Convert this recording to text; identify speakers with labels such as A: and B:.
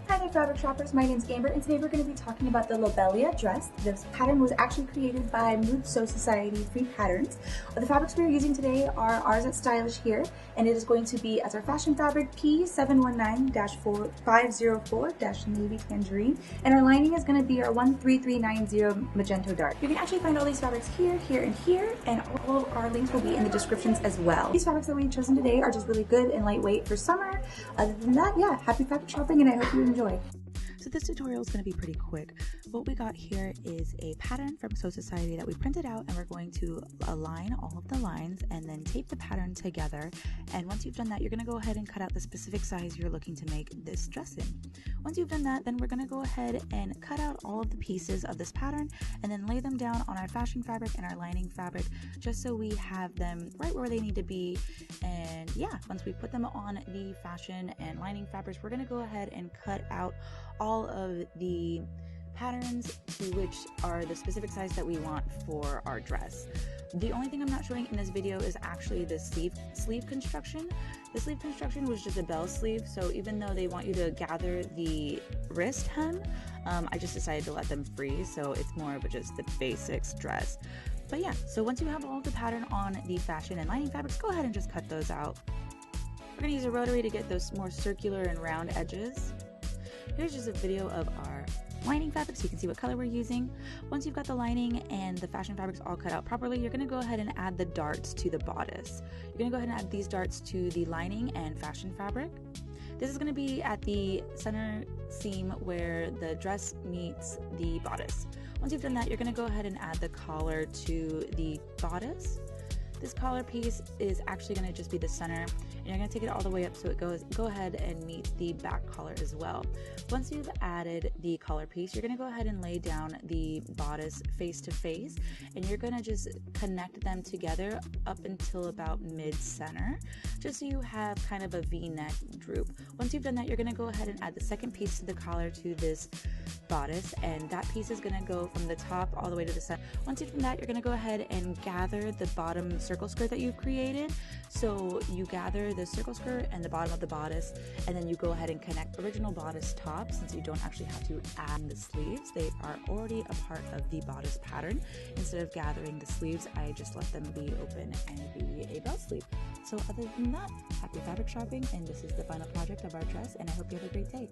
A: Hi there, fabric shoppers. My name is Amber, and today we're going to be talking about the Labelia dress. This pattern was actually created by Mood Sew Society Free Patterns. The fabrics we're using today are Ours at Stylish here, and it is going to be as our fashion fabric P719-504-navy tangerine, and our lining is going to be our 13390 magenta dark. You can actually find all these fabrics here, here, and here, and all of our links will be in the descriptions as well. These fabrics that we've chosen today are just really good and lightweight for summer. Other than that, yeah, happy fabric shopping, and I hope you enjoy.
B: So this tutorial is going to be pretty quick. What we got here is a pattern from Sew Society that we printed out, and we're going to align all of the lines and then tape the pattern together. And once you've done that, you're going to go ahead and cut out the specific size you're looking to make this dress in. Once you've done that, then we're going to go ahead and cut out all of the pieces of this pattern and then lay them down on our fashion fabric and our lining fabric, just so we have them right where they need to be. And yeah, once we put them on the fashion and lining fabrics, we're going to go ahead and cut out all of the patterns to which are the specific size that we want for our dress. The only thing I'm not showing in this video is actually the sleeve construction. The sleeve construction was just a bell sleeve, so even though they want you to gather the wrist hem, I just decided to let them freeze, so it's more of just the basics dress. But yeah, so once you have all of the pattern on the fashion and lining fabrics, go ahead and just cut those out. We're going to use a rotary to get those more circular and round edges. Here's just a video of our lining fabric so you can see what color we're using. Once you've got the lining and the fashion fabrics all cut out properly, you're going to go ahead and add the darts to the bodice. You're going to go ahead and add these darts to the lining and fashion fabric. This is going to be at the center seam where the dress meets the bodice. Once you've done that, you're going to go ahead and add the collar to the bodice. This collar piece is actually going to just be the center, and you're going to take it all the way up so it go ahead and meet the back collar as well. Once you've added the collar piece, you're going to go ahead and lay down the bodice face to face, and you're going to just connect them together up until about mid-center, just so you have kind of a V-neck droop. Once you've done that, you're going to go ahead and add the second piece to the collar to this bodice, and that piece is going to go from the top all the way to the center. Once you've done that, you're going to go ahead and gather the bottom circle skirt that you've created. So you gather the circle skirt and the bottom of the bodice, and then you go ahead and connect original bodice top, since you don't actually have to add the sleeves. They are already a part of the bodice pattern. Instead of gathering the sleeves, I just let them be open and be a bell sleeve. So other than that, happy fabric shopping, and this is the final project of our dress, and I hope you have a great day.